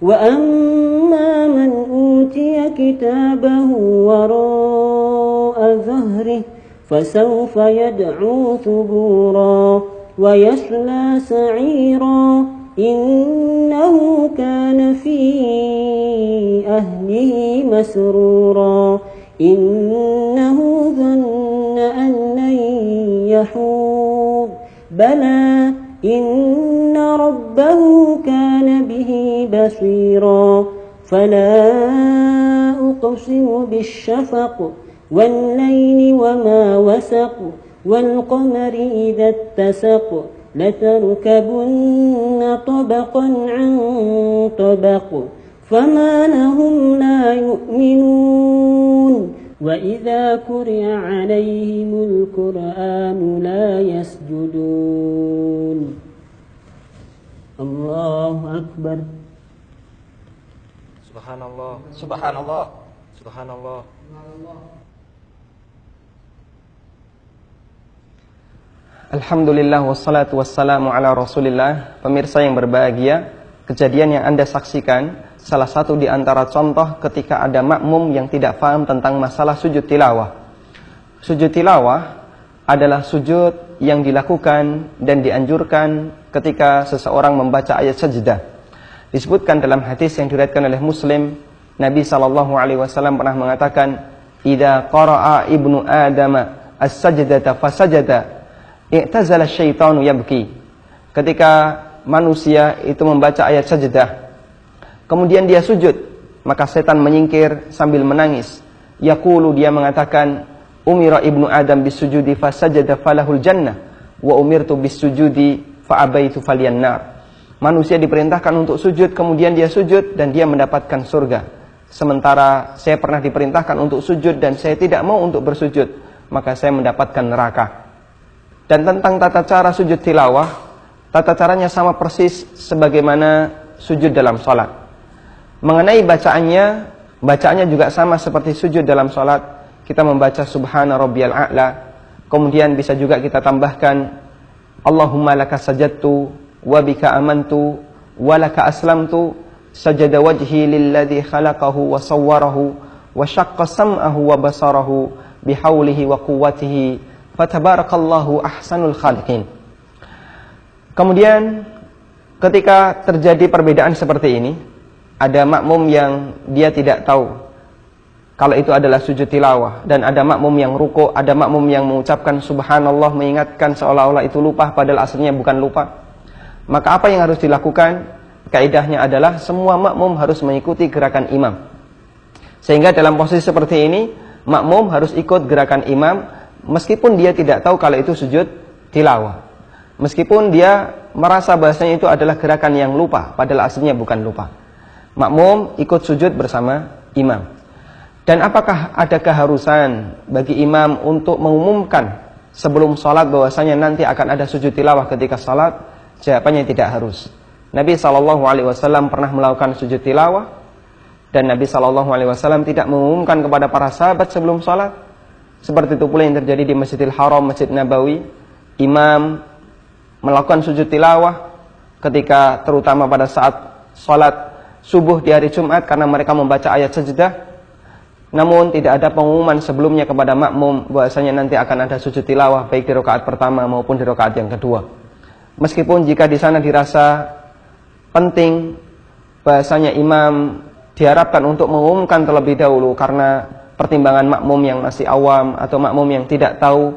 وأما من أوتي كتابه وراء ظهره فسوف يدعو ثبورا ويصلى سعيرا إنه كان في أهله مسرورا إنه ظن أن لن يحور بلى إن ربه كان به بصيرا فلا أقسم بالشفق والليل وما وسق والقمر إذا اتسق لتركبن طبقا عن طبق فما لهم لا يؤمنون وإذا قرئ عليهم القرآن لا يسجدون الله أكبر Subhanallah, subhanallah, subhanallah. Alhamdulillah wassalatu wassalamu ala Rasulillah. Pemirsa yang berbahagia, kejadian yang Anda saksikan salah satu di antara contoh ketika ada makmum yang tidak paham tentang masalah sujud tilawah. Sujud tilawah adalah sujud yang dilakukan dan dianjurkan ketika seseorang membaca ayat sajdah. Disebutkan dalam hadis yang diriwayatkan oleh Muslim, Nabi SAW pernah mengatakan, "Idza qara'a ibnu Adam as-sajdata fasajada, i'tazala syaitanu yabki." Ketika manusia itu membaca ayat sajdah, kemudian dia sujud, maka setan menyingkir sambil menangis. Yaqulu, dia mengatakan, "Umira ibnu Adam bisujudi fasajada falahul jannah, wa umirtu bisujudi fa abaitu falyan nar." Manusia diperintahkan untuk sujud, kemudian dia sujud dan dia mendapatkan surga. Sementara saya pernah diperintahkan untuk sujud dan saya tidak mau untuk bersujud, maka saya mendapatkan neraka. Dan tentang tata cara sujud tilawah, tata caranya sama persis sebagaimana sujud dalam sholat. Mengenai bacaannya juga sama seperti sujud dalam sholat. Kita membaca subhana rabbiyal a'la, kemudian bisa juga kita tambahkan Allahumma laka sajadtu wa bika amantu wa laka aslamtu sajada wajhi lilladzi khalaqahu wa sawwarahu wa syaqqa sam'ahu wa basarahu bihaulihi wa quwwatihi fatabarakallahu ahsanul khaliqin. Kemudian ketika terjadi perbedaan seperti ini, ada makmum yang dia tidak tahu kalau itu adalah sujud tilawah, dan ada makmum yang ruku', ada makmum yang mengucapkan subhanallah mengingatkan seolah-olah itu lupa padahal aslinya bukan lupa. Maka apa yang harus dilakukan? Kaidahnya adalah semua makmum harus mengikuti gerakan imam. Sehingga dalam posisi seperti ini, makmum harus ikut gerakan imam meskipun dia tidak tahu kalau itu sujud tilawah. Meskipun dia merasa bahasanya itu adalah gerakan yang lupa padahal aslinya bukan lupa. Makmum ikut sujud bersama imam. Dan apakah ada keharusan bagi imam untuk mengumumkan sebelum sholat bahwasanya nanti akan ada sujud tilawah ketika sholat? Jawabannya tidak harus. Nabi SAW pernah melakukan sujud tilawah, dan Nabi SAW tidak mengumumkan kepada para sahabat sebelum sholat. Seperti itu pula yang terjadi di Masjidil Haram, Masjid Nabawi. Imam melakukan sujud tilawah ketika terutama pada saat sholat subuh di hari Jumat karena mereka membaca ayat sajdah. Namun tidak ada pengumuman sebelumnya kepada makmum bahwasanya nanti akan ada sujud tilawah baik di rakaat pertama maupun di rakaat yang kedua. Meskipun jika di sana dirasa penting, bahasanya imam diharapkan untuk mengumumkan terlebih dahulu karena pertimbangan makmum yang masih awam atau makmum yang tidak tahu,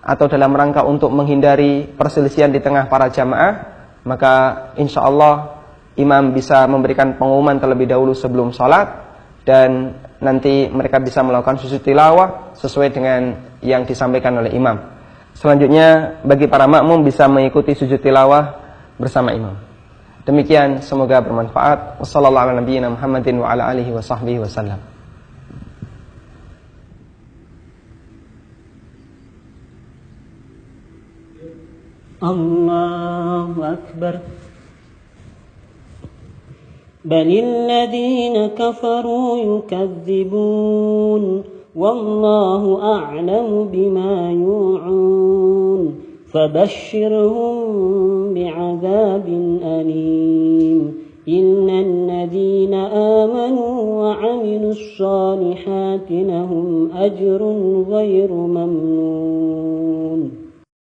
atau dalam rangka untuk menghindari perselisihan di tengah para jamaah, maka insya Allah imam bisa memberikan pengumuman terlebih dahulu sebelum sholat, dan nanti mereka bisa melakukan sujud tilawah sesuai dengan yang disampaikan oleh imam. Selanjutnya bagi para makmum bisa mengikuti sujud tilawah bersama imam. Demikian, semoga bermanfaat. Wassallallahu ala nabiyyina Muhammadin wa ala alihi wa sahbihi wasallam. Allahu Akbar. Balil ladzina kafaru yukadzibun wallahu a'lamu bima yu'un fabashshirhum bi'adzabin alim innal ladzina الذين آمنوا وعملوا الصالحات لهم أجر غير ممنون